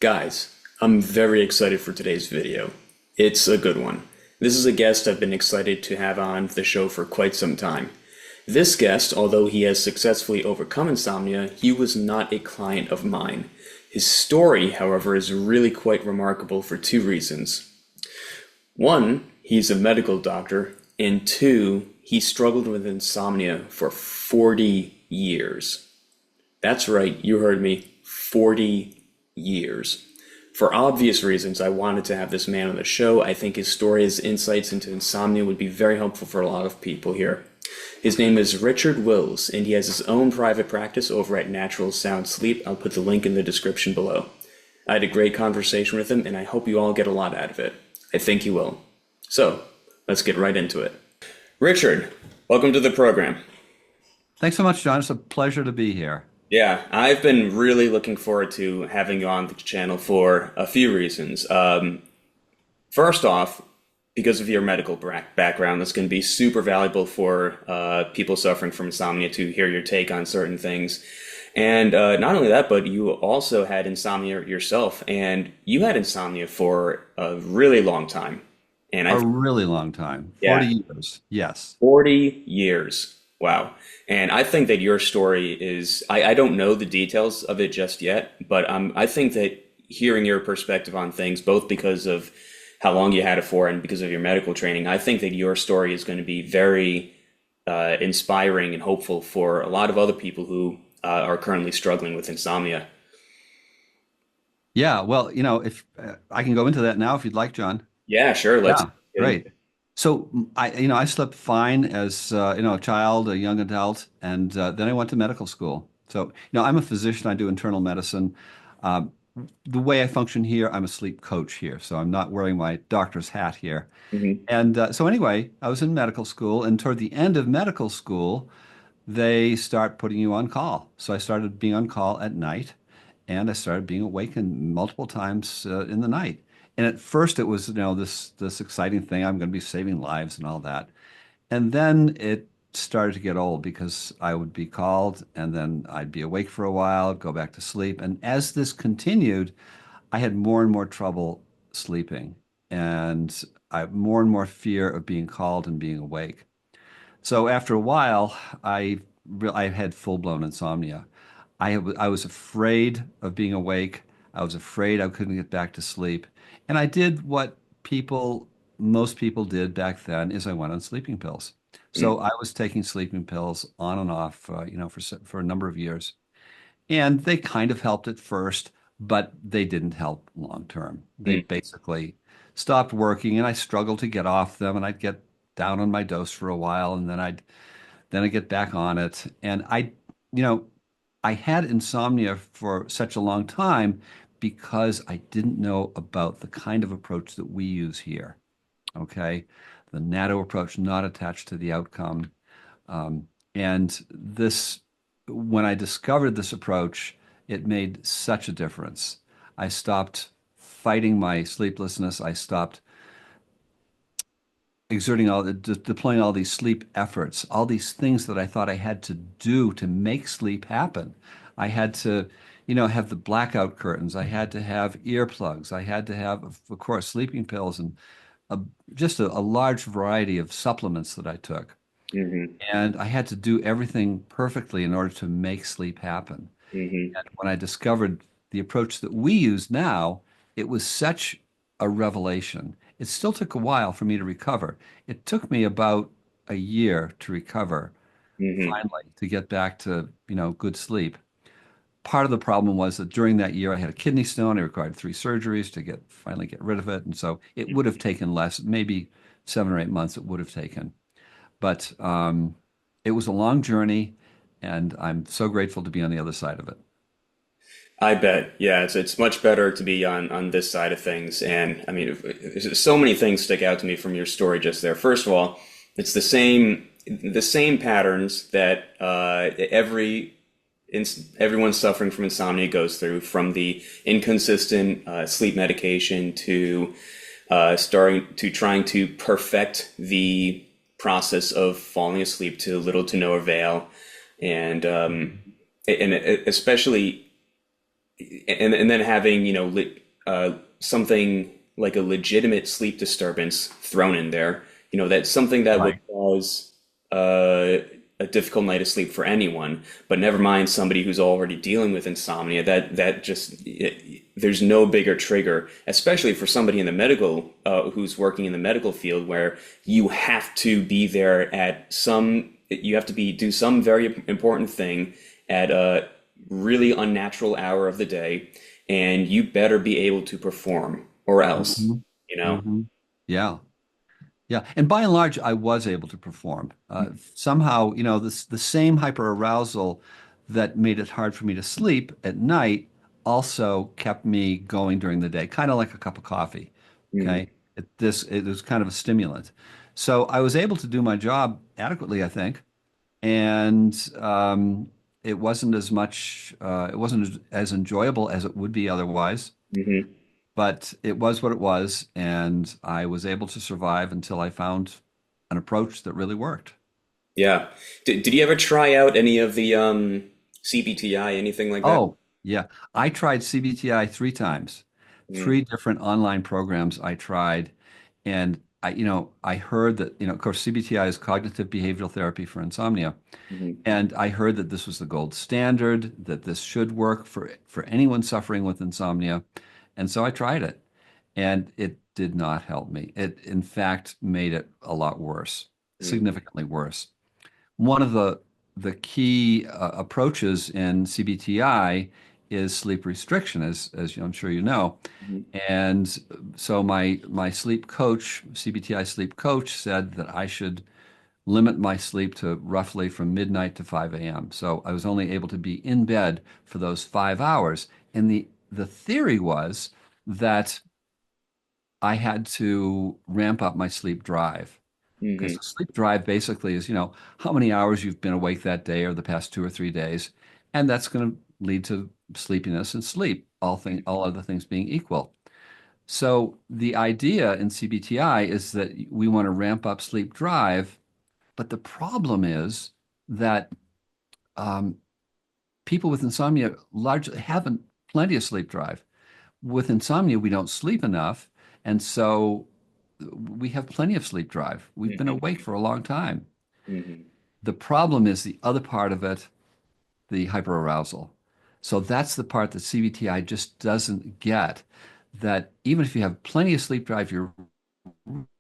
Guys, I'm very excited for today's video. It's a good one. This is a guest I've been excited to have on the show for quite some time. This guest, although he has successfully overcome insomnia, he was not a client of mine. His story, however, is really quite remarkable for two reasons. One, he's a medical doctor, and two, he struggled with insomnia for 40 years. That's right, you heard me, 40 years. For obvious reasons, I wanted to have this man on the show. I think his story, his insights into insomnia would be very helpful for a lot of people here. His name is Richard Wills, and he has his own private practice over at Natural Sound Sleep. I'll put the link in the description below. I had a great conversation with him, and I hope you all get a lot out of it. I think you will. So, let's get right into it. Richard, welcome to the program. Thanks so much, John. It's a pleasure to be here. Yeah, I've been really looking forward to having you on the channel for a few reasons. First off, because of your medical background, that's going to be super valuable for people suffering from insomnia to hear your take on certain things. And not only that, but you also had insomnia yourself, and you had insomnia for a really long time. And A really long time, yeah, 40 years. Yes. 40 years. Wow. And I think that your story is, I don't know the details of it just yet, but I think that hearing your perspective on things, both because of how long you had it for and because of your medical training, I think that your story is going to be very inspiring and hopeful for a lot of other people who are currently struggling with insomnia. Yeah. Well, if I can go into that now, if you'd like, John. Yeah, sure. Let's Yeah. get into Great. So I slept fine as a child, a young adult, and then I went to medical school. So I'm a physician. I do internal medicine. Um, the way I function here, I'm a sleep coach here, so I'm not wearing my doctor's hat here. it. And so anyway, I was in medical school, and toward the end of medical school, they start putting you on call. So I started being on call at night, and I started being awakened multiple times in the night. And at first, it was this exciting thing. I'm going to be saving lives and all that. And then it started to get old because I would be called, and then I'd be awake for a while, go back to sleep. And as this continued, I had more and more trouble sleeping, and I more and more fear of being called and being awake. So after a while, I had full-blown insomnia. I was afraid of being awake. I was afraid I couldn't get back to sleep. And I did what most people did back then, is I went on sleeping pills. So I was taking sleeping pills on and off, for a number of years. And they kind of helped at first, but they didn't help long term. They Mm. basically stopped working, and I struggled to get off them, and I'd get down on my dose for a while, and then I'd get back on it. And you know, I had insomnia for such a long time because I didn't know about the kind of approach that we use here. Okay. The NATO approach, not attached to the outcome. And when I discovered this approach, it made such a difference. I stopped fighting my sleeplessness. I stopped deploying all these sleep efforts, all these things that I thought I had to do to make sleep happen. I had to, have the blackout curtains. I had to have earplugs. I had to have, of course, sleeping pills and a, just a large variety of supplements that I took. Hmm. And I had to do everything perfectly in order to make sleep happen. Hmm. And when I discovered the approach that we use now, it was such a revelation. It still took a while for me to recover. It took me about a year to recover, Hmm. finally, to get back to, good sleep. Part of the problem was that during that year I had a kidney stone. I required 3 surgeries to finally get rid of it. And so it would have taken less, maybe 7 or 8 months it would have taken. But it was a long journey, and I'm so grateful to be on the other side of it. I bet. Yeah, it's much better to be on this side of things. And I mean, so many things stick out to me from your story just there. First of all, it's the same patterns that everyone suffering from insomnia goes through, from the inconsistent sleep medication to starting to trying to perfect the process of falling asleep to little to no avail, and especially and then having, something like a legitimate sleep disturbance thrown in there, that's something that would Right. cause uh, a difficult night of sleep for anyone, but never mind somebody who's already dealing with insomnia. There's no bigger trigger, especially for somebody in the medical, who's working in the medical field, where you have to be there you have to do some very important thing at a really unnatural hour of the day, and you better be able to perform, or else, hmm you know? hmm Yeah. Yeah, and by and large, I was able to perform. Somehow, the same hyperarousal that made it hard for me to sleep at night also kept me going during the day, kind of like a cup of coffee. Mhm. Okay, it was kind of a stimulant, so I was able to do my job adequately, I think, and it wasn't as enjoyable as it would be otherwise. Mhm. But it was what it was, and I was able to survive until I found an approach that really worked. Yeah. Did you ever try out any of the CBTI, anything like that? Oh, yeah. I tried CBTI 3 times, Mm-hmm. 3 different online programs I tried. And I heard that, of course, CBTI is cognitive behavioral therapy for insomnia. And I heard that this was the gold standard, that this should work for anyone suffering with insomnia. And so I tried it, and it did not help me. It, in fact, made it a lot worse, Mm-hmm. significantly worse. One of the key approaches in CBTI is sleep restriction, as I'm sure you know. And so my sleep coach, CBTI sleep coach, said that I should limit my sleep to roughly from midnight to 5 a.m. So I was only able to be in bed for those 5 hours. And the theory was that I had to ramp up my sleep drive. Because Mm-hmm. the sleep drive basically is, how many hours you've been awake that day or the past 2 or 3 days. And that's going to lead to sleepiness and sleep, all other things being equal. So the idea in CBTI is that we want to ramp up sleep drive, but the problem is that um, people with insomnia largely haven't plenty of sleep drive. With insomnia, we don't sleep enough, and so we have plenty of sleep drive. We've been Mm-hmm. awake for a long time. Mm-hmm. The problem is the other part of it, the hyperarousal. So that's the part that CBTI just doesn't get. That even if you have plenty of sleep drive, you're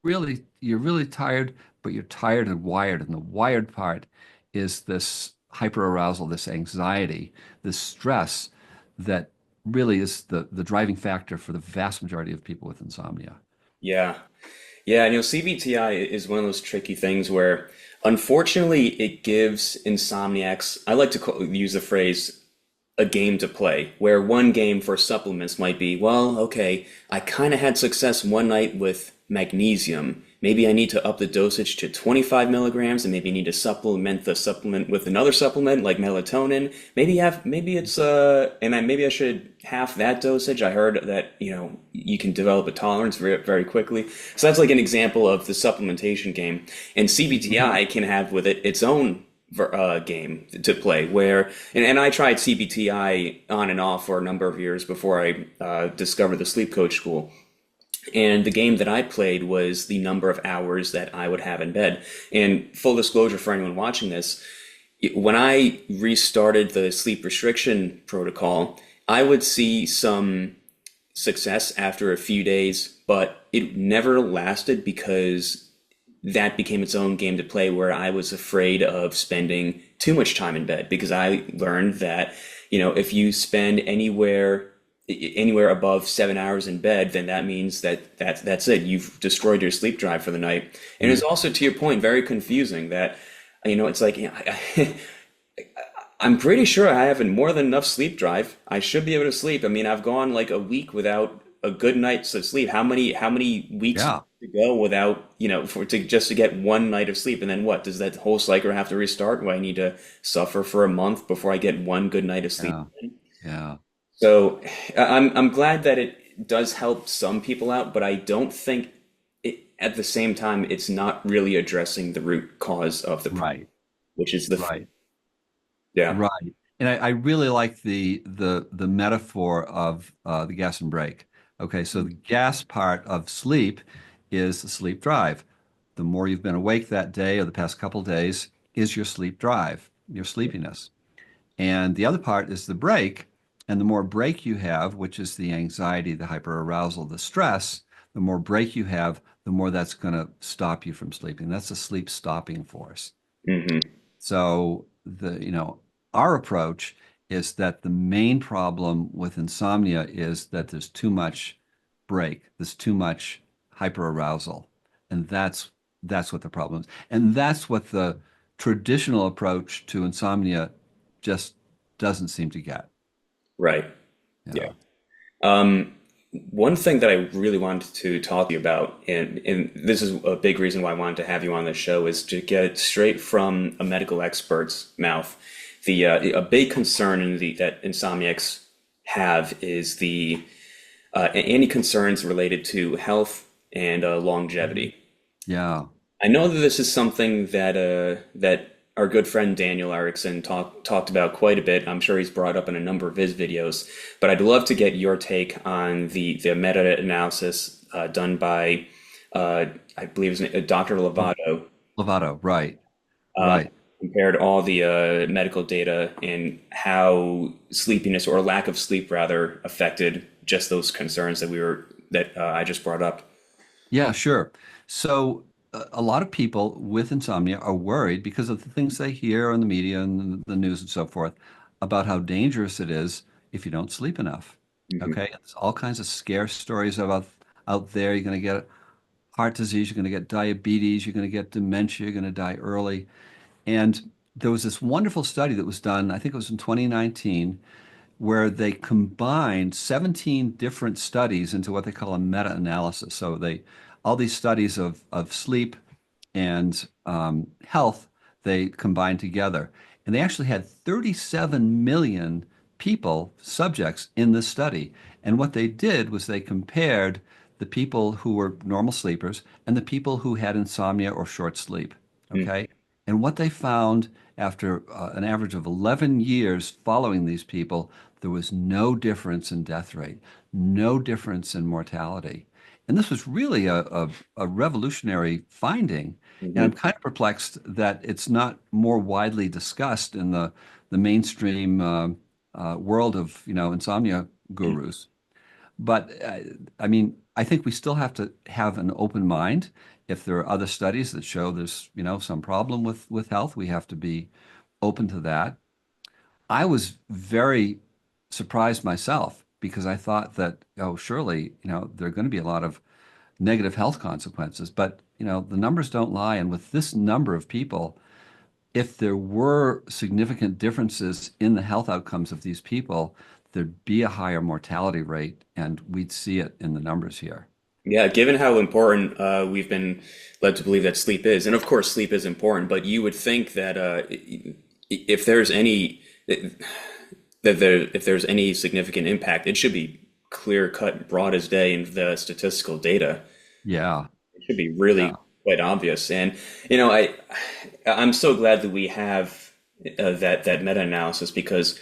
really tired, but you're tired and wired. And the wired part is this hyperarousal, this anxiety, this stress that really is the driving factor for the vast majority of people with insomnia. Yeah. Yeah, CBTI is one of those tricky things where, unfortunately, it gives insomniacs, I like to use the phrase, a game to play, where one game for supplements might be, well, okay, I kind of had success one night with magnesium. Maybe I need to up the dosage to 25 milligrams, and maybe I need to supplement the supplement with another supplement like melatonin. Maybe I should half that dosage. I heard that, you can develop a tolerance very, very quickly. So that's like an example of the supplementation game. And Mhm. CBTI can have with it its own game to play and I tried CBTI on and off for a number of years before I discovered the sleep coach school. And the game that I played was the number of hours that I would have in bed. And full disclosure for anyone watching this, when I restarted the sleep restriction protocol, I would see some success after a few days, but it never lasted because that became its own game to play where I was afraid of spending too much time in bed because I learned that, if you spend anywhere above 7 hours in bed, then that means that's it. You've destroyed your sleep drive for the night. And it's also, to your point, very confusing that, it's like, I'm pretty sure I have more than enough sleep drive. I should be able to sleep. I mean, I've gone like a week without a good night's of sleep. How many weeks Yeah, to go without, just to get one night of sleep? And then what? Does that whole cycle have to restart? Do I need to suffer for a month before I get one good night of sleep? yeah, yeah. So I'm glad that it does help some people out, but I don't think at the same time it's not really addressing the root cause of the problem, Right, which is the right. yeah. Right. And I really like the metaphor of the gas and brake. Okay, so the gas part of sleep is the sleep drive. The more you've been awake that day or the past couple days is your sleep drive, your sleepiness. And the other part is the brake. And the more brake you have, which is the anxiety, the hyperarousal, the stress, the more brake you have, the more that's going to stop you from sleeping. That's a sleep stopping force. Hmm. So our approach is that the main problem with insomnia is that there's too much break, there's too much hyperarousal, and that's what the problem is, and that's what the traditional approach to insomnia just doesn't seem to get. Right. Yeah. Yeah, Um, One thing that I really wanted to talk to you about, and this is a big reason why I wanted to have you on the show, is to get it straight from a medical expert's mouth. A big concern that insomniacs have is any concerns related to health and longevity. yeah, I know that this is something that our good friend Daniel Erickson talked about quite a bit. I'm sure he's brought up in a number of his videos, but I'd love to get your take on the meta-analysis done by I believe his name, Dr. Lovato, Lovato, right, uh, right. compared all the medical data and how sleepiness or lack of sleep rather affected just those concerns that I just brought up. Yeah, sure. So a lot of people with insomnia are worried because of the things they hear on the media and the news and so forth about how dangerous it is if you don't sleep enough. Hmm. Okay, there's all kinds of scare stories about out there. You're going to get heart disease, you're going to get diabetes, you're going to get dementia, you're going to die early. And there was this wonderful study that was done, I think it was in 2019, where they combined 17 different studies into what they call a meta-analysis. So all these studies of sleep and health, they combined together. And they actually had 37 million people, subjects in this study. And what they did was they compared the people who were normal sleepers and the people who had insomnia or short sleep. Okay. And what they found after an average of 11 years following these people, there was no difference in death rate, no difference in mortality. And this was really a revolutionary finding. And Hmm. I'm kind of perplexed that it's not more widely discussed in the mainstream world of, insomnia gurus. But I mean, I think we still have to have an open mind. If there are other studies that show there's, some problem with health, we have to be open to that. I was very surprised myself because I thought that, oh, surely, there are going to be a lot of negative health consequences. But, the numbers don't lie. And with this number of people, if there were significant differences in the health outcomes of these people, there'd be a higher mortality rate, and we'd see it in the numbers here. Yeah, given how important we've been led to believe that sleep is, and of course sleep is important, but you would think that if there's any if there's any significant impact, it should be clear cut, broad as day in the statistical data. Yeah, It should be yeah, really quite obvious. And I'm so glad that we have that meta-analysis because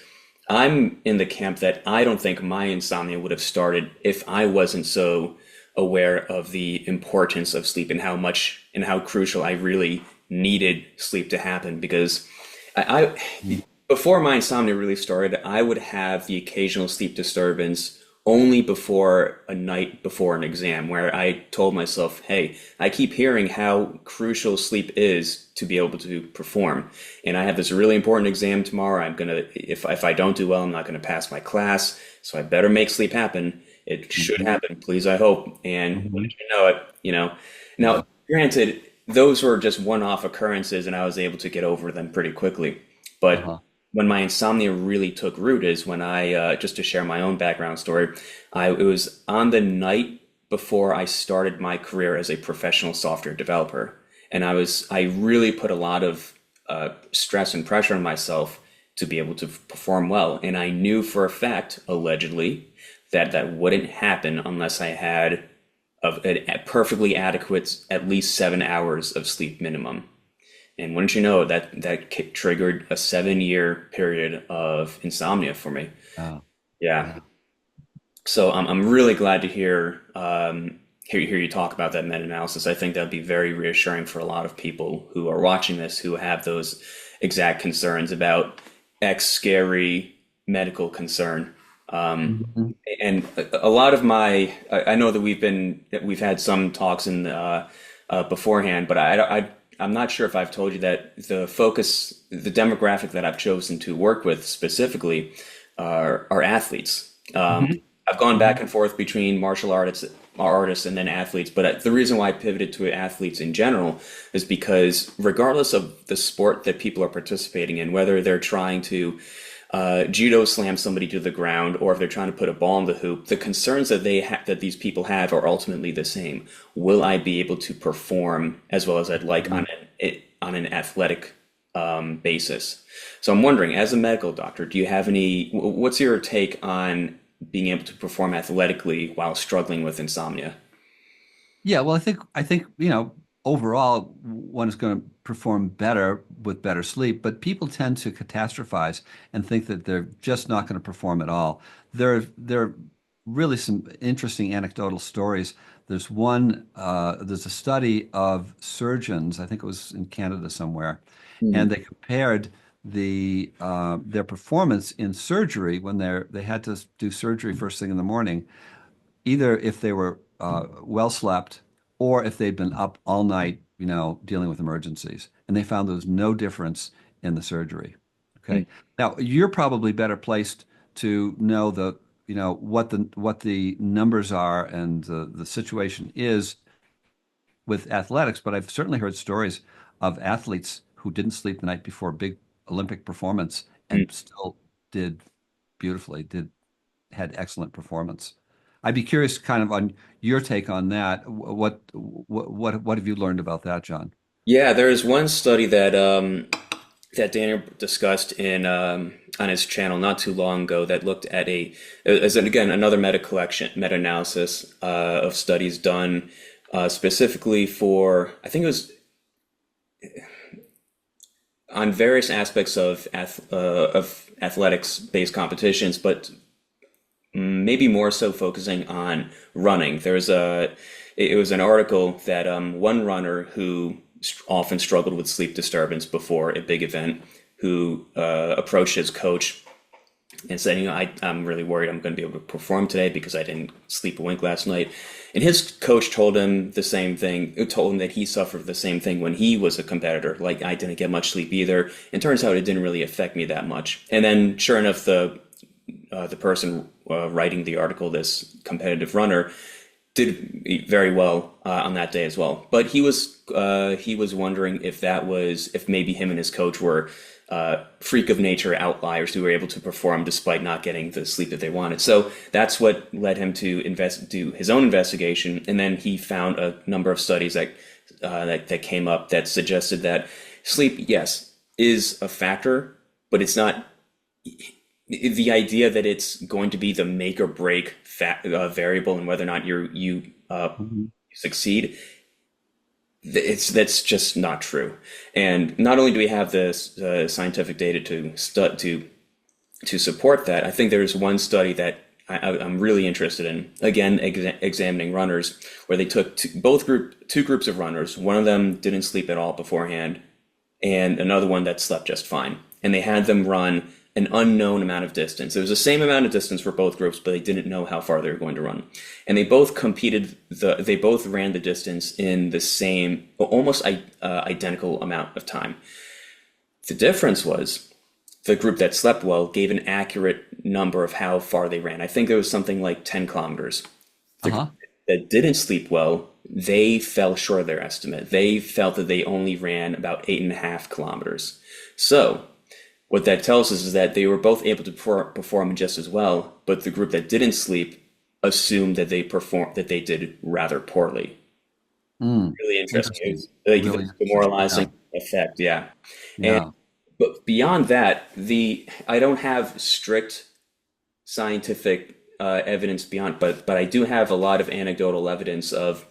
I'm in the camp that I don't think my insomnia would have started if I wasn't so aware of the importance of sleep and how much and how crucial I really needed sleep to happen because mm, before my insomnia really started, I would have the occasional sleep disturbance only before a night before an exam where I told myself, hey, I keep hearing how crucial sleep is to be able to perform. And I have this really important exam tomorrow. If I don't do well, I'm not gonna pass my class. So I better make sleep happen. It should mhm, happen, please, I hope. And mhm, wouldn't you know it, yeah, Now, granted, those were just one-off occurrences and I was able to get over them pretty quickly. But uh-huh, when my insomnia really took root is when just to share my own background story, it was on the night before I started my career as a professional software developer, and I really put a lot of stress and pressure on myself to be able to perform well, and I knew for a fact, allegedly, that that wouldn't happen unless I had a perfectly adequate at least 7 hours of sleep minimum. And wouldn't you know that triggered a 7 year period of insomnia for me. Oh, Yeah. yeah. So I'm really glad to hear you talk about that meta-analysis. I think that'd be very reassuring for a lot of people who are watching this who have those exact concerns about X scary medical concern. Mhm. And a lot of I know that we've had some talks in beforehand, but I'm not sure if I've told you that the demographic that I've chosen to work with specifically are athletes. Mhm. I've gone back Mhm. and forth between artists and then athletes, but the reason why I pivoted to athletes in general is because regardless of the sport that people are participating in, whether they're trying to judo slam somebody to the ground or if they're trying to put a ball in the hoop, the concerns that these people have are ultimately the same. Will I be able to perform as well as I'd like Mhm. on an athletic basis? So I'm wondering, as a medical doctor, do you have what's your take on being able to perform athletically while struggling with insomnia? Yeah, well, I think, overall one is going to perform better with better sleep, but people tend to catastrophize and think that they're just not going to perform at all. There are really some interesting anecdotal stories. There's a study of surgeons, I think it was in Canada somewhere, Mhm. and they compared their performance in surgery when they had to do surgery first thing in the morning, either if they were well slept or if they'd been up all night, dealing with emergencies. And they found there was no difference in the surgery. Okay. Now, you're probably better placed to know what the numbers are and the situation is with athletics, but I've certainly heard stories of athletes who didn't sleep the night before a big Olympic performance and still did beautifully, had excellent performance. I'd be curious kind of on your take on that. What have you learned about that, John? Yeah, there is one study that Daniel discussed on his channel not too long ago that looked at again another meta-analysis of studies done specifically for, I think it was on various aspects of athletics-based competitions, but maybe more so focusing on running. It was an article that one runner who often struggled with sleep disturbance before a big event, who approached his coach and said, I'm really worried I'm going to be able to perform today because I didn't sleep a wink last night. And his coach told him the same thing, told him that he suffered the same thing when he was a competitor. Like, I didn't get much sleep either. And turns out it didn't really affect me that much. And then, sure enough, the person writing the article, this competitive runner, did very well on that day as well. But he was wondering if maybe him and his coach were freak of nature outliers who were able to perform despite not getting the sleep that they wanted. So that's what led him to do his own investigation, and then he found a number of studies that came up that suggested that sleep, yes, is a factor, but it's not the idea that it's going to be the make or break variable in whether or not you Mhm. succeed. That's just not true. And not only do we have this scientific data to support that, I think there's one study that I'm really interested in. Again, examining runners, where they took two groups of runners. One of them didn't sleep at all beforehand, and another one that slept just fine. And they had them run an unknown amount of distance. It was the same amount of distance for both groups, but they didn't know how far they were going to run. And they both ran the distance in the same, almost identical amount of time. The difference was the group that slept well gave an accurate number of how far they ran. I think there was something like 10 kilometers. The group Uh-huh. that didn't sleep well, they fell short of their estimate. They felt that they only ran about 8.5 kilometers. So what that tells us is that they were both able to perform just as well, but the group that didn't sleep assumed that they did rather poorly. Mm. Really interesting. It Interesting. was like Really this interesting. demoralizing Yeah. effect, yeah. And Yeah. but beyond that, the I don't have strict scientific evidence beyond, but I do have a lot of anecdotal evidence of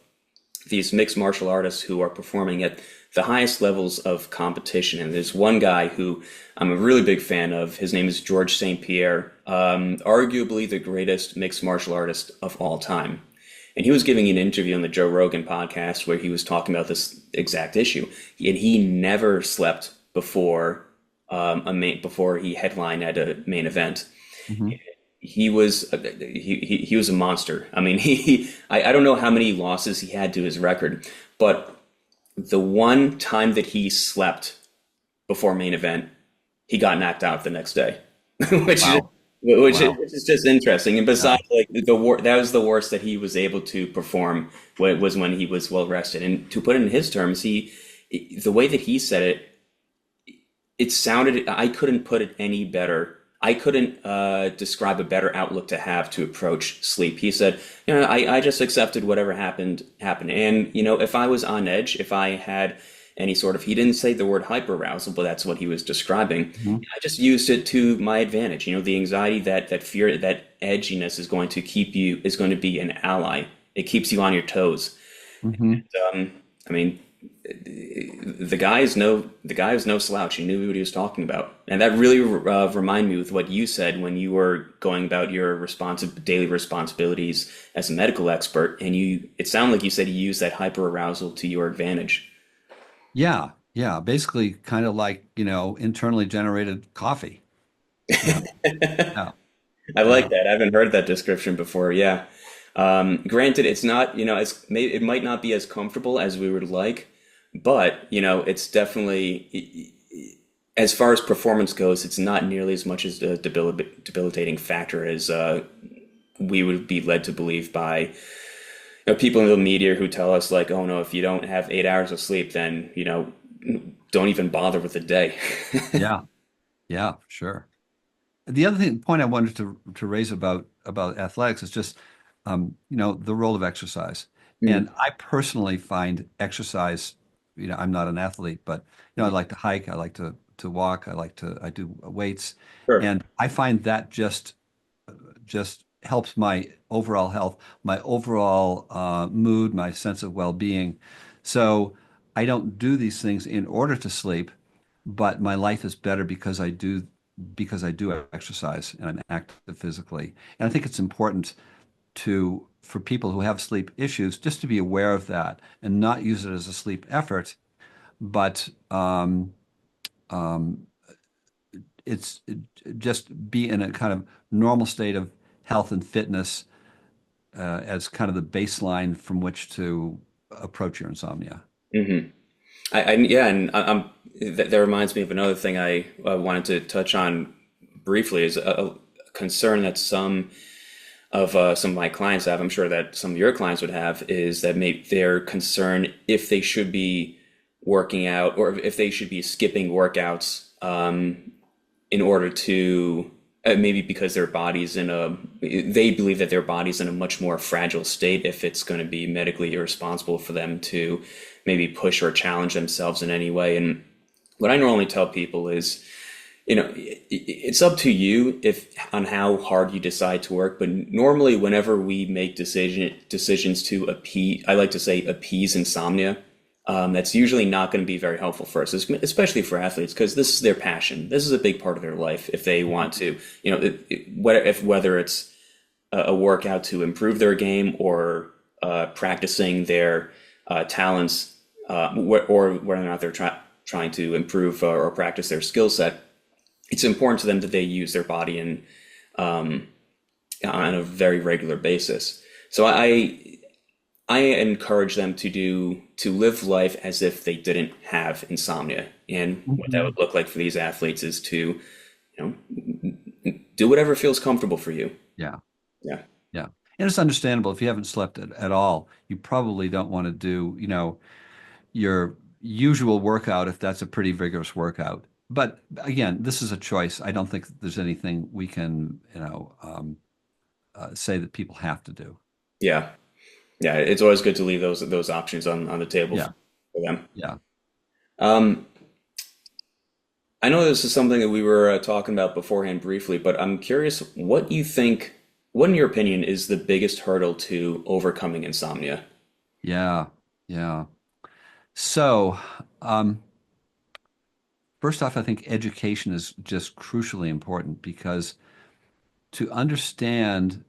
these mixed martial artists who are performing at the highest levels of competition. And there's one guy who I'm a really big fan of. His name is George St. Pierre, arguably the greatest mixed martial artist of all time. And he was giving an interview on the Joe Rogan podcast where he was talking about this exact issue. And he never slept before he headlined at a main event. Hmm. He was a monster. I mean, I don't know how many losses he had to his record, but the one time that he slept before main event, he got knocked out the next day, which is Wow. Wow. which is just interesting. And Yeah. besides, like that was the worst that he was able to perform was when he was well rested. And to put it in his terms, the way that he said it, it sounded, I couldn't put it any better. I couldn't describe a better outlook to have to approach sleep. He said, I just accepted whatever happened. And, if I was on edge, if I had any sort of, he didn't say the word hyperarousal, but that's what he was describing. Hmm. I just used it to my advantage. The anxiety, that fear, that edginess is going to be an ally. It keeps you on your toes. Hmm. I mean, the guy is no slouch. He knew what he was talking about, and that really reminded me with what you said when you were going about your daily responsibilities as a medical expert, and it sounded like you said you used that hyperarousal to your advantage. Yeah. Yeah. Basically, kind of like, internally generated coffee. Yeah. Yeah. I like Yeah. that. I haven't heard that description before. Yeah. Granted, it's not, it might not be as comfortable as we would like, but, it's definitely, as far as performance goes, it's not nearly as much as a debilitating factor as we would be led to believe by, people in the media who tell us like, oh no, if you don't have 8 hours of sleep, then, don't even bother with the day. Yeah. Yeah. Sure. The other point I wanted to raise about athletics is just the role of exercise. Mm, And I personally find exercise, I'm not an athlete, but I like to hike, I like to walk, I do weights, sure. and I find that just helps my overall health, my overall mood, my sense of well-being. So I don't do these things in order to sleep, but my life is better because I do exercise and I'm active physically. And I think it's important for people who have sleep issues just to be aware of that and not use it as a sleep effort, but um, just be in a kind of normal state of health and fitness as kind of the baseline from which to approach your insomnia. hmm yeah, and that reminds me of another thing I wanted to touch on briefly is a concern that some of my clients have. I'm sure that some of your clients would have is that maybe they're concerned if they should be working out or if they should be skipping workouts in order to maybe because they believe that their body's in a much more fragile state if it's going to be medically irresponsible for them to maybe push or challenge themselves in any way. And what I normally tell people is, it's up to you if on how hard you decide to work. But normally, whenever we make decisions to I like to say appease insomnia, that's usually not going to be very helpful for us, especially for athletes, because this is their passion. This is a big part of their life. If they want to, whether it's a workout to improve their game or practicing their talents, or whether or not they're trying to improve or practice their skill set, it's important to them that they use their body on a very regular basis. So I encourage them to live life as if they didn't have insomnia. And what that would Mhm. look like for these athletes is to, do whatever feels comfortable for you. Yeah, Yeah. yeah. And it's understandable if you haven't slept at all, you probably don't want to do, your usual workout if that's a pretty vigorous workout. But again, this is a choice. I don't think there's anything we can, say that people have to do. Yeah. Yeah. It's always good to leave those options on the table Yeah, for them. yeah. Um, I know this is something that we were talking about beforehand briefly, but I'm curious what in your opinion is the biggest hurdle to overcoming insomnia? Yeah. Yeah. So, um, first off, I think education is just crucially important because to understand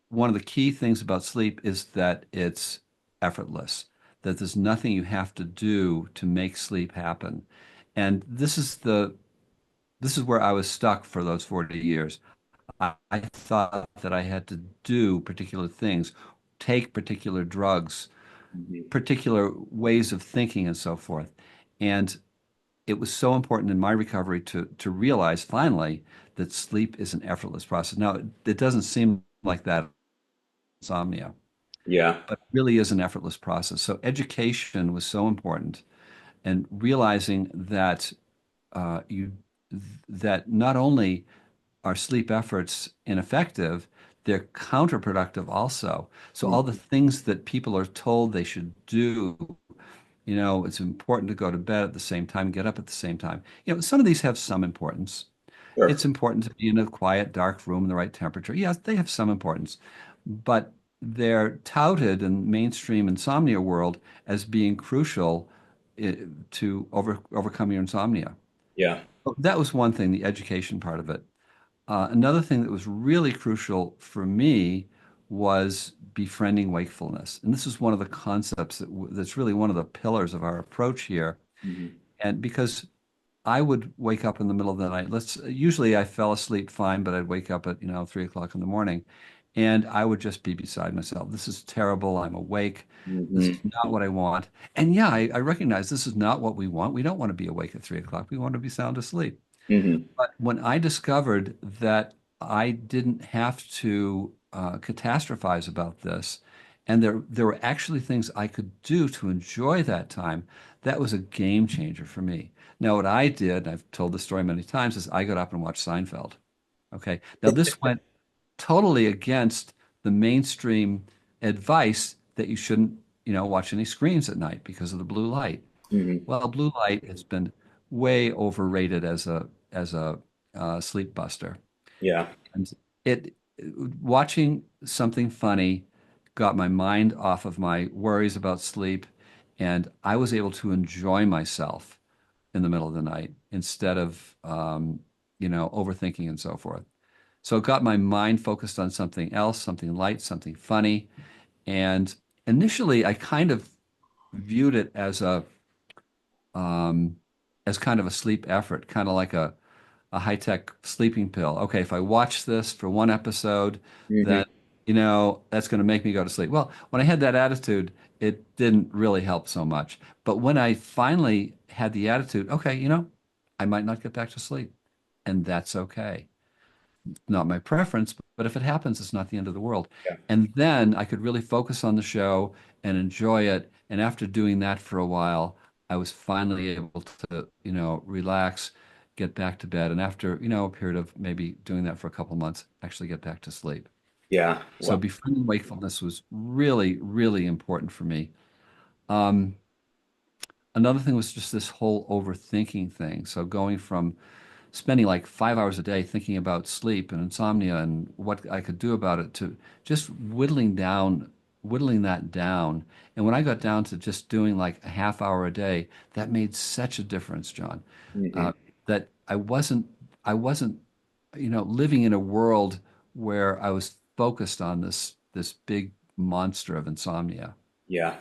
one of the key things about sleep is that it's effortless, that there's nothing you have to do to make sleep happen. And this is where I was stuck for those 40 years. I thought that I had to do particular things, take particular drugs, Mhm. particular ways of thinking, and so forth. And it was so important in my recovery to realize finally that sleep is an effortless process. Now, it doesn't seem like that in insomnia, Yeah. but it really is an effortless process. So education was so important, and realizing that you that not only are sleep efforts ineffective, they're counterproductive also. So all the Mhm. things that people are told they should do, it's important to go to bed at the same time, get up at the same time. Some of these have some importance. Sure. It's important to be in a quiet, dark room in the right temperature. Yes, they have some importance, but they're touted in mainstream insomnia world as being crucial to overcome your insomnia. Yeah. So that was one thing, the education part of it. Another thing that was really crucial for me was befriending wakefulness. And this is one of the concepts that's really one of the pillars of our approach here. Mhm. And because I would wake up in the middle of the night. Usually I fell asleep fine, but I'd wake up at, 3 o'clock in the morning and I would just be beside myself. This is terrible. I'm awake. This is Mhm. not what I want. And yeah, I recognize this is not what we want. We don't want to be awake at 3 o'clock. We want to be sound asleep. Mhm. But when I discovered that I didn't have to catastrophize about this, and there were actually things I could do to enjoy that time, that was a game changer for me. Now, what I did, and I've told this story many times, is I got up and watched Seinfeld. Okay. Now, this went totally against the mainstream advice that you shouldn't, watch any screens at night because of the blue light. Mhm. Well, blue light has been way overrated as a sleep buster. Yeah. And it watching something funny got my mind off of my worries about sleep, and I was able to enjoy myself in the middle of the night instead of overthinking and so forth. So it got my mind focused on something else, something light, something funny. And initially, I kind of viewed it um, as kind of a sleep effort, kind of like a high-tech sleeping pill. Okay, if I watch this for one episode, Mhm. then that's going to make me go to sleep. Well, when I had that attitude, it didn't really help so much. But when I finally had the attitude, okay, I might not get back to sleep, and that's okay. Not my preference, but if it happens, it's not the end of the world. Yeah. And then I could really focus on the show and enjoy it. And after doing that for a while, I was finally able to, relax, get back to bed. And after, a period of maybe doing that for a couple months, actually get back to sleep. Yeah. So Well. befriending wakefulness was really, really important for me. Um, Another thing was just this whole overthinking thing. So going from spending like 5 hours a day thinking about sleep and insomnia and what I could do about it to just whittling that down. And when I got down to just doing like a half hour a day, that made such a difference, John, Mhm. uh, that I wasn't, living in a world where I was focused on this big monster of insomnia. Yeah.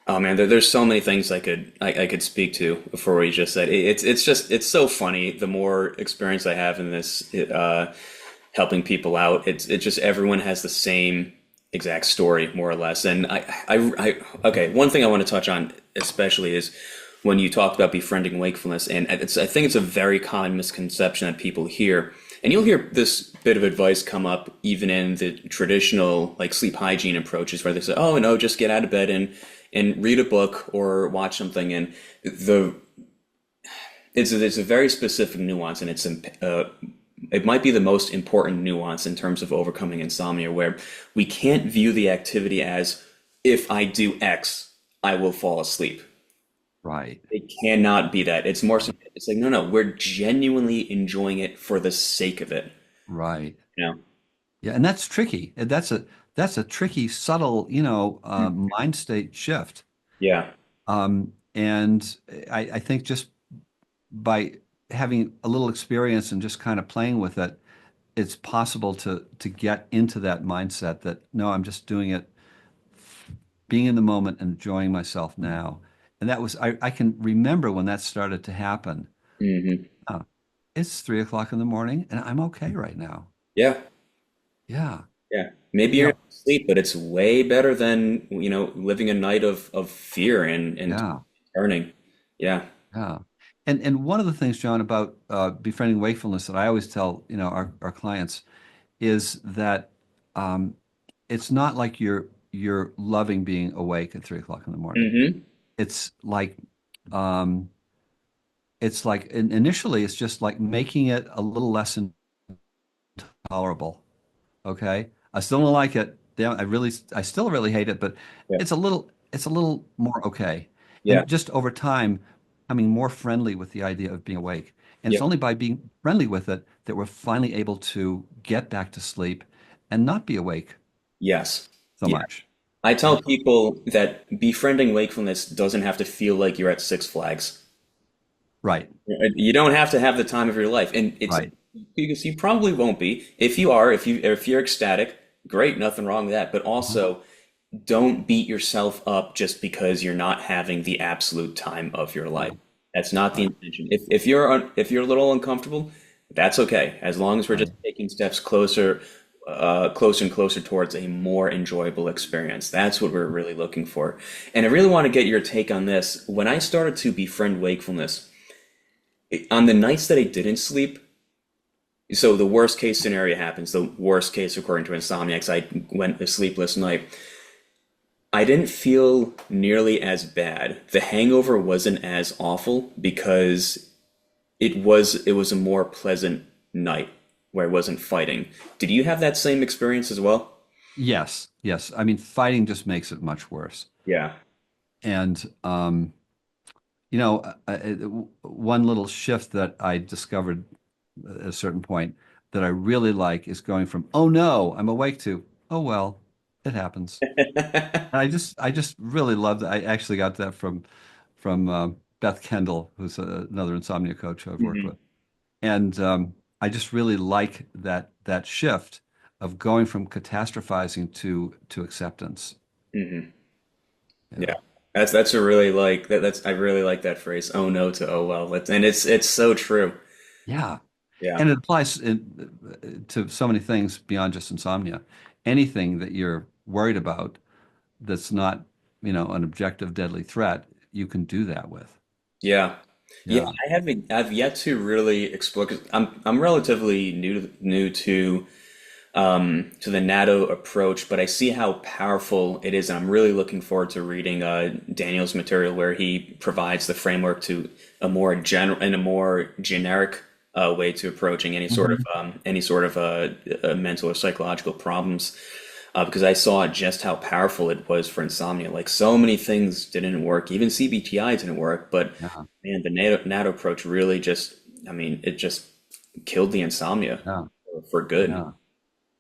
Oh man, there's so many things I could speak to before what you just said. It's just it's so funny. The more experience I have in this, helping people out, it's just everyone has the same exact story more or less. And okay, one thing I want to touch on especially is when you talked about befriending wakefulness, and I think it's a very common misconception that people hear. And you'll hear this bit of advice come up even in the traditional like sleep hygiene approaches where they say, "Oh no, just get out of bed and read a book or watch something." And the it's a very specific nuance, and it might be the most important nuance in terms of overcoming insomnia, where we can't view the activity as if I do X, I will fall asleep. Right. It cannot be that. It's more. It's like no, no. We're genuinely enjoying it for the sake of it. Right. You know. Yeah, and that's tricky. And that's a tricky, subtle, mind state shift. Yeah. And I think just by having a little experience and just kind of playing with it, it's possible to get into that mindset that no, I'm just doing it, being in the moment, enjoying myself now. And that was I can remember when that started to happen. Hmm. Uh, it's 3 o'clock in the morning, and I'm okay right now. Yeah. Yeah, Yeah. Maybe you you're know, not asleep, but it's way better than, living a night of fear and yeah, turning. Yeah. yeah. And one of the things, John, about befriending wakefulness that I always tell our clients is that um, it's not like you're loving being awake at 3 o'clock in the morning. Hmm. It's like um, initially it's just like making it a little less intolerable. Okay, I still don't like it. Damn, I still really hate it, but Yeah. it's a little more okay. Yeah. And just over time, becoming more friendly with the idea of being awake. And Yeah. it's only by being friendly with it that we're finally able to get back to sleep and not be awake Yes. so Yeah. much. I Yeah. tell people that befriending wakefulness doesn't have to feel like you're at Six Flags. Right. You don't have to have the time of your life, and it's Right. because you probably won't be. If you are, if you're ecstatic, great, nothing wrong with that. But Mhm. also, don't beat yourself up just because you're not having the absolute time of your life. No. That's not the Right. intention. If you're a little uncomfortable, that's okay. As long as we're just Right. taking steps closer and closer towards a more enjoyable experience. That's what we're really looking for. And I really want to get your take on this. When I started to befriend wakefulness, on the nights that I didn't sleep, so the worst case scenario happens, the worst case according to Insomnia, 'cause I went a sleepless night. I didn't feel nearly as bad. The hangover wasn't as awful because it was a more pleasant night where I wasn't fighting. Did you have that same experience as well? Yes. Yes. I mean, fighting just makes it much worse. Yeah. And one little shift that I discovered at a certain point that I really like is going from, oh no, I'm awake to, oh well, it happens. And I just really love that. I actually got that from Beth Kendall, who's another insomnia coach I've worked Hmm. with. And I just really like that shift of going from catastrophizing to acceptance. Hmm. Yeah. Yeah. That's a really like that's I really like that phrase. Oh no to oh well. And it's so true. Yeah. Yeah. And it applies to so many things beyond just insomnia. Anything that you're worried about that's not, an objective deadly threat, you can do that with. Yeah. Yeah, Yeah. I've yet to really explore 'cause I'm relatively new to the NATO approach, but I see how powerful it is, and I'm really looking forward to reading Daniel's material where he provides the framework to a more generic way to approaching Mhm. any sort of mental or psychological problems. Because I saw just how powerful it was for insomnia. Like so many things didn't work, even CBTI didn't work, but Yeah. man, the NATO approach really just, I mean, it just killed the insomnia Yeah. for good. Yeah.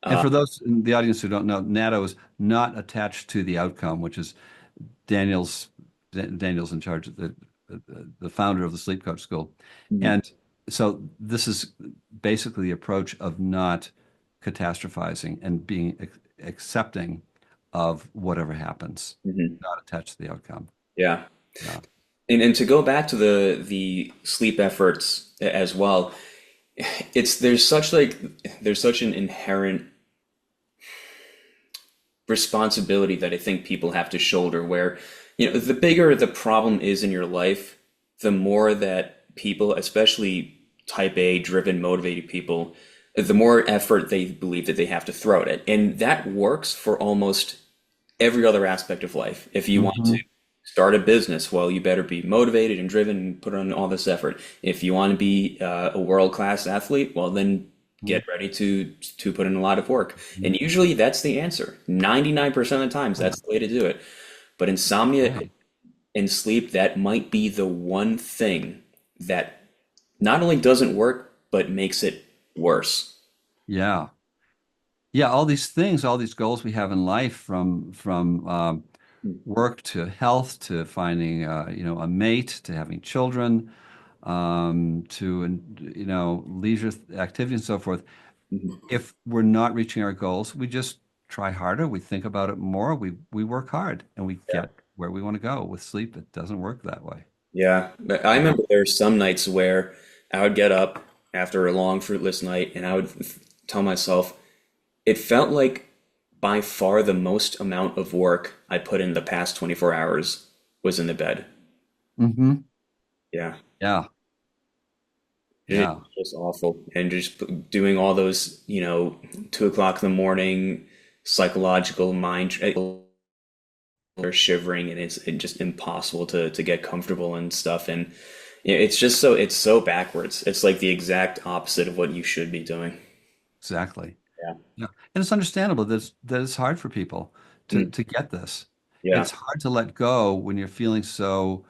And for those in the audience who don't know, NATO is not attached to the outcome, which is Daniel's Daniel's in charge of the founder of the Sleep Coach School. Mhm. And so this is basically the approach of not catastrophizing and being accepting of whatever happens, Mhm. not attached to the outcome. Yeah. Yeah. And to go back to the sleep efforts as well, it's there's such an inherent responsibility that I think people have to shoulder where, the bigger the problem is in your life, the more that people, especially type A driven, motivated people, the more effort they believe that they have to throw at it. And that works for almost every other aspect of life. If you want to Hmm. start a business, well, you better be motivated and driven and put on all this effort. If you want to be a world-class athlete, well, then get ready to put in a lot of work. And usually that's the answer. 99% of the times, Yeah. that's the way to do it. But insomnia Yeah. and sleep, that might be the one thing that not only doesn't work, but makes it worse. Yeah. yeah, all these things, all these goals we have in life, from work to health to finding a mate to having children, to leisure activity and so forth. Mhm. If we're not reaching our goals, we just try harder. We think about it more. We work hard, and we Yeah. get where we want to go. With sleep, it doesn't work that way. Yeah. But I remember there were some nights where I would get up after a long fruitless night and I would tell myself it felt like by far the most amount of work I put in the past 24 hours was in the bed. Hmm. Yeah. Yeah, It's yeah, just awful. And just doing all those, 2 o'clock in the morning psychological mind or shivering, and it's just impossible to get comfortable and stuff. And it's so backwards. It's like the exact opposite of what you should be doing. exactly. Yeah. Yeah, and it's understandable that it's hard for people to Mm. to get this. Yeah. It's hard to let go when you're feeling so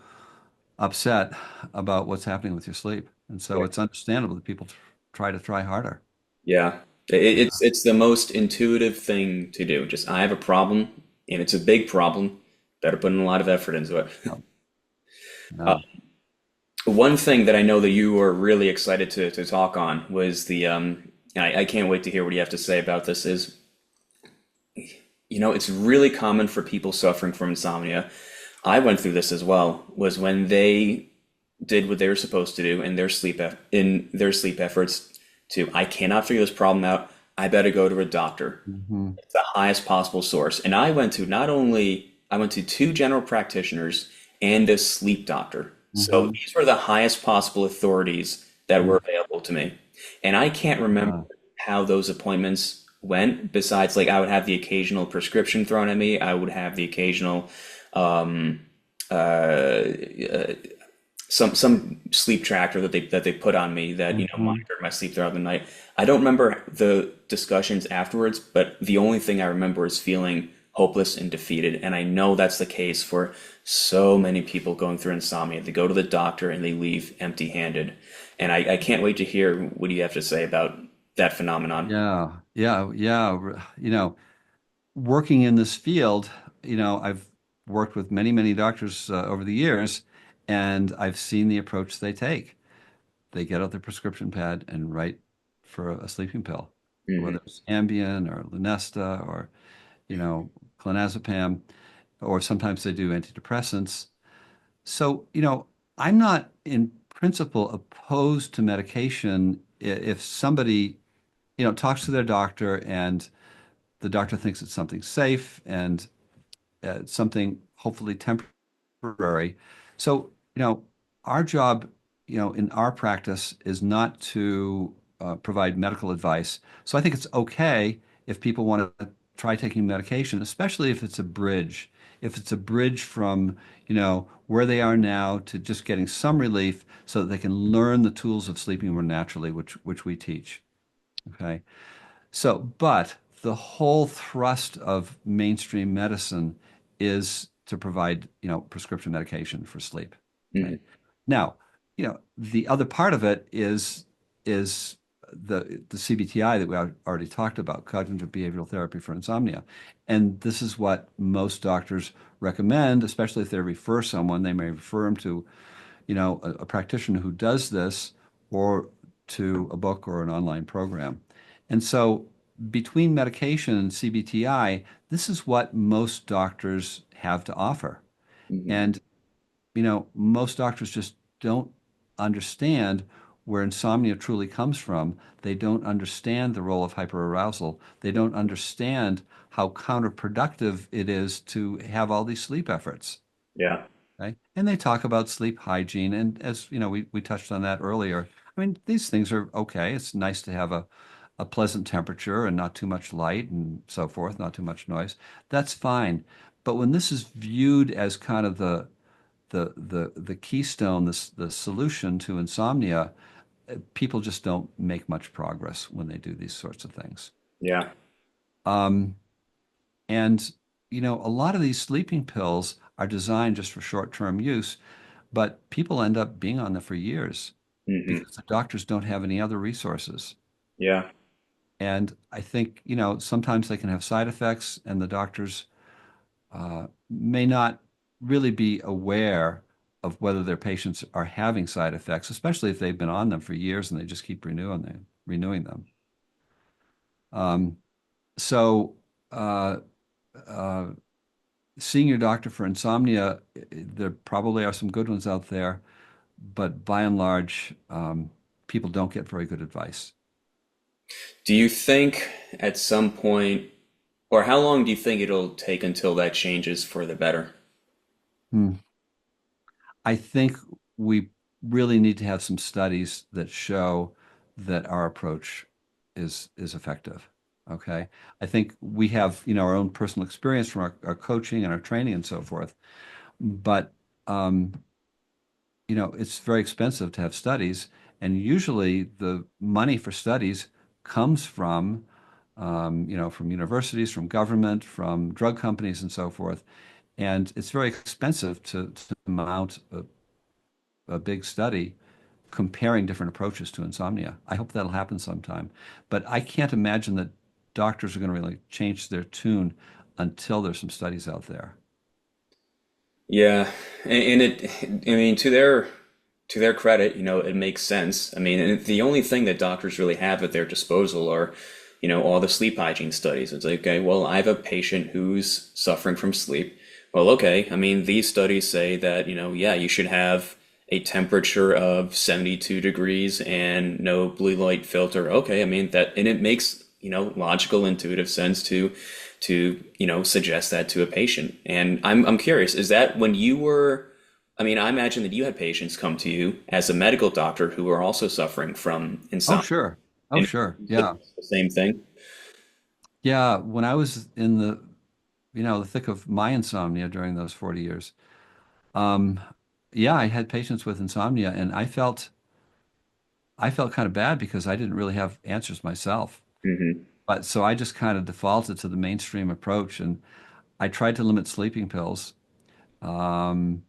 upset about what's happening with your sleep, and so Yeah. it's understandable that people try harder. Yeah. Yeah. It's the most intuitive thing to do. Just I have a problem, and it's a big problem. Better put in a lot of effort into it. No, Uh, no. One thing that I know that you were really excited to talk on was and I can't wait to hear what you have to say about this, is, it's really common for people suffering from insomnia. I went through this as well, was when they did what they were supposed to do in their sleep efforts to, I cannot figure this problem out. I better go to a doctor. Hmm. It's the highest possible source. And I went to two general practitioners and a sleep doctor. So Hmm. these were the highest possible authorities that were available to me. And I can't remember Yeah. how those appointments went, besides like I would have the occasional prescription thrown at me. I would have the occasional um, uh, some sleep tracker that they put on me that Hmm. monitored my sleep throughout the night. I don't remember the discussions afterwards, but the only thing I remember is feeling hopeless and defeated. And I know that's the case for so many people going through insomnia. They go to the doctor and they leave empty-handed. And I can't wait to hear what you have to say about that phenomenon. Yeah, yeah, yeah. Working in this field, I've worked with many, many doctors over the years, and I've seen the approach they take. They get out their prescription pad and write for a sleeping pill, Hmm. whether it's Ambien or Lunesta or, you know, clonazepam, or sometimes they do antidepressants. So, I'm not in principle opposed to medication if somebody, talks to their doctor and the doctor thinks it's something safe and something hopefully temporary. So, our job, in our practice is not to provide medical advice. So I think it's okay if people want to try taking medication, especially if it's a bridge. If it's a bridge from, where they are now to just getting some relief so that they can learn the tools of sleeping more naturally, which we teach. Okay. So, but the whole thrust of mainstream medicine is to provide, prescription medication for sleep. Hmm. Okay. Now, the other part of it is the CBTI that we already talked about, cognitive behavioral therapy for insomnia. And this is what most doctors recommend, especially if they refer someone, they may refer them to, a practitioner who does this, or to a book or an online program. And so between medication and CBTI, this is what most doctors have to offer. Hmm. And, most doctors just don't understand where insomnia truly comes from. They don't understand the role of hyperarousal. They don't understand how counterproductive it is to have all these sleep efforts. Yeah. Okay. And they talk about sleep hygiene. And as you know, we touched on that earlier. I mean, these things are okay. It's nice to have a pleasant temperature and not too much light and so forth, not too much noise. That's fine. But when this is viewed as kind of the keystone, the solution to insomnia, people just don't make much progress when they do these sorts of things. Yeah. Um, and a lot of these sleeping pills are designed just for short-term use, but people end up being on them for years Hmm. because the doctors don't have any other resources. Yeah. And I think, sometimes they can have side effects, and the doctors may not really be aware of whether their patients are having side effects, especially if they've been on them for years and they just keep renewing them. Um, so, uh, uh, seeing your doctor for insomnia, there probably are some good ones out there, but by and large, people don't get very good advice. Do you think at some point, or how long do you think it'll take until that changes for the better? Hmm. I think we really need to have some studies that show that our approach is effective. Okay. I think we have, our own personal experience from our coaching and our training and so forth. But um, it's very expensive to have studies, and usually the money for studies comes from universities, from government, from drug companies, and so forth. And it's very expensive to mount a big study comparing different approaches to insomnia. I hope that'll happen sometime. But I can't imagine that doctors are going to really change their tune until there's some studies out there. Yeah, and I mean, to their credit, it makes sense. I mean, and the only thing that doctors really have at their disposal are, all the sleep hygiene studies. It's like, okay, well, I have a patient who's suffering from sleep. Well, okay, I mean, these studies say that, yeah, you should have a temperature of 72 degrees and no blue light filter. Okay, I mean that, and it makes, logical, intuitive sense to suggest that to a patient. And I'm curious, is that when you were, I mean, I imagine that you had patients come to you as a medical doctor who were also suffering from Oh, insomnia, sure. Oh, and sure. the Yeah. same thing. Yeah. When I was in the thick of my insomnia during those 40 years, um, yeah, I had patients with insomnia, and I felt kind of bad because I didn't really have answers myself. Hmm. But so I just kind of defaulted to the mainstream approach, and I tried to limit sleeping pills. Um,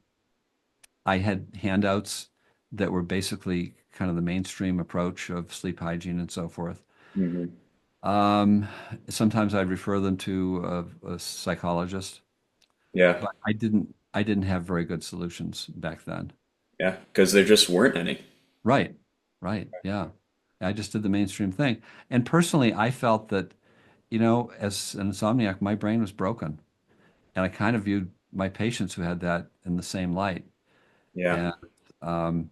I had handouts that were basically kind of the mainstream approach of sleep hygiene and so forth. Hmm. Um, Sometimes I'd refer them to a psychologist, Yeah, but I didn't have very good solutions back then. yeah, because there just weren't any. Right, right, yeah. I just did the mainstream thing. And personally, I felt that, as an insomniac, my brain was broken. And I kind of viewed my patients who had that in the same light. Yeah, And um,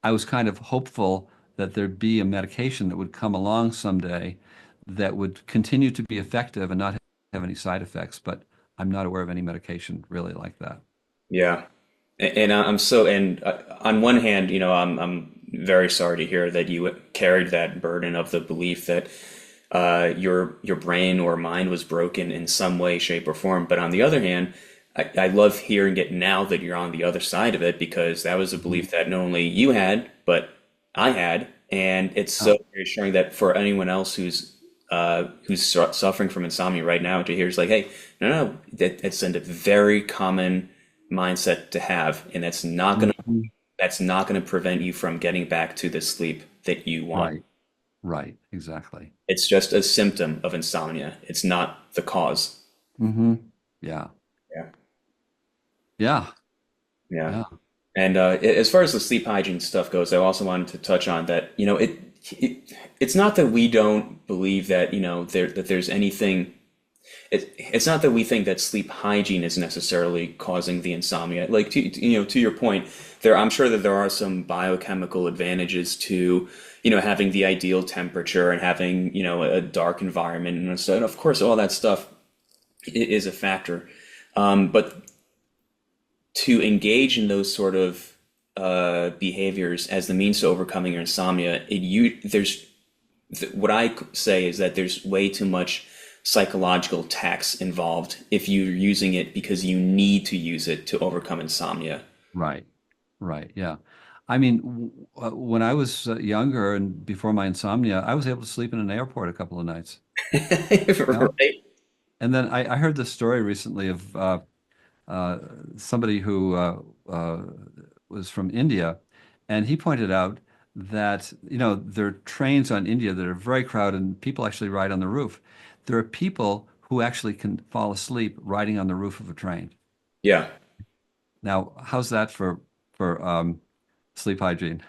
I was kind of hopeful that there'd be a medication that would come along someday that would continue to be effective and not have any side effects. But I'm not aware of any medication really like that. yeah. And I'm so, and on one hand, I'm very sorry to hear that you carried that burden of the belief that your brain or mind was broken in some way, shape, or form. But on the other hand, I love hearing it now that you're on the other side of it, because that was a Mhm. belief that not only you had, but I had, and it's Yeah, so reassuring that for anyone else who's suffering from insomnia right now to hear it's like, hey, no, it's a very common mindset to have, and mhm. that's not gonna prevent you from getting back to the sleep that you want. Right, right, exactly. It's just a symptom of insomnia. It's not the cause. Hmm. Yeah, Yeah. yeah, Yeah. yeah. And as far as the sleep hygiene stuff goes, I also wanted to touch on that, it's not that we don't believe that, that there's anything, it's not that we think that sleep hygiene is necessarily causing the insomnia. Like, to your point, I'm sure that there are some biochemical advantages to, having the ideal temperature and having, a dark environment. And so, of course, all that stuff is a factor. But to engage in those sort of behaviors as the means to overcoming your insomnia, what I say is that there's way too much psychological tax involved if you're using it because you need to use it to overcome insomnia. Right, right, yeah. I mean, when I was younger and before my insomnia, I was able to sleep in an airport a couple of nights. No? Right? And then I heard this story recently of uh, somebody who was from India, and he pointed out that, there are trains on India that are very crowded and people actually ride on the roof. There are people who actually can fall asleep riding on the roof of a train. Yeah. Now, how's that for sleep hygiene?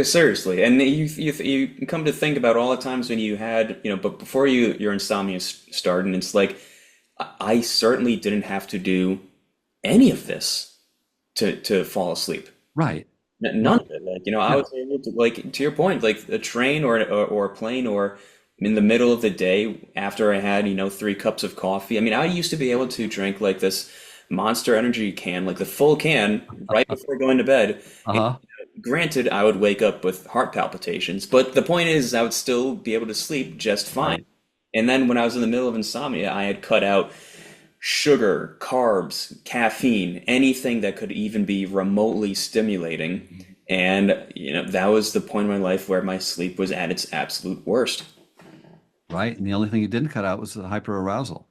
Seriously, and you come to think about all the times when you had, but before your insomnia started, and it's like I certainly didn't have to do any of this to fall asleep. Right, None right. of it. Like, I Yeah, was able to, like, to your point, like a train or a plane or in the middle of the day after I had, 3 cups of coffee. I mean, I used to be able to drink like this Monster Energy can, like the full can, right before going to bed. And uh-huh. granted, I would wake up with heart palpitations, but the point is, I would still be able to sleep just fine. Right. And then when I was in the middle of insomnia, I had cut out sugar, carbs, caffeine, anything that could even be remotely stimulating. And, that was the point in my life where my sleep was at its absolute worst. Right. And the only thing you didn't cut out was the hyperarousal.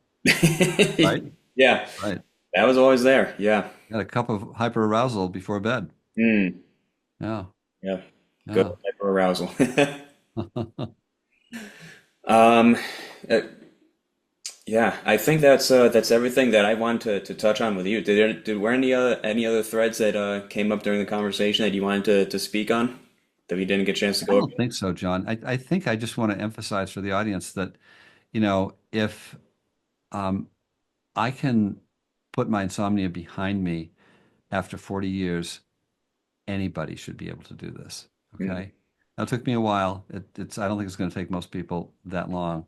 Right? Yeah, Right. that was always there. Yeah. Got a cup of hyperarousal before bed. Mm, Yeah. yeah. Good Yeah. hyper arousal. Um, uh, yeah, I think that's everything that I wanted to touch on with you. Were any other threads that came up during the conversation that you wanted to speak on that we didn't get a chance to I go over? don't think so, John. I think I just want to emphasize for the audience that, if um, I can put my insomnia behind me after 40 years, anybody should be able to do this. Mm, Okay. Now, it took me a while. I don't think it's going to take most people that long,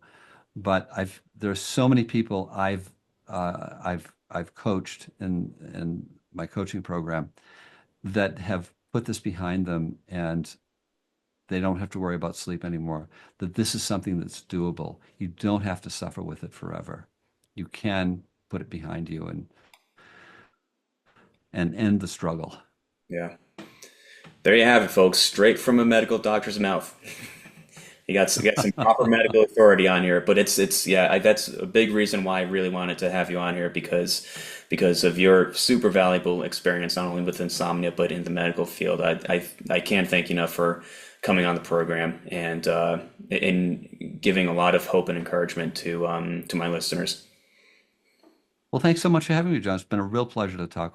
but there's so many people I've coached in my coaching program that have put this behind them and they don't have to worry about sleep anymore. That this is something that's doable. You don't have to suffer with it forever. You can put it behind you and end the struggle. yeah. There you have it, folks. Straight from a medical doctor's mouth. You got some proper medical authority on here, but it's yeah, that's a big reason why I really wanted to have you on here because of your super valuable experience not only with insomnia but in the medical field. I can't thank you enough for coming on the program and in giving a lot of hope and encouragement to my listeners. Well, thanks so much for having me, John. It's been a real pleasure to talk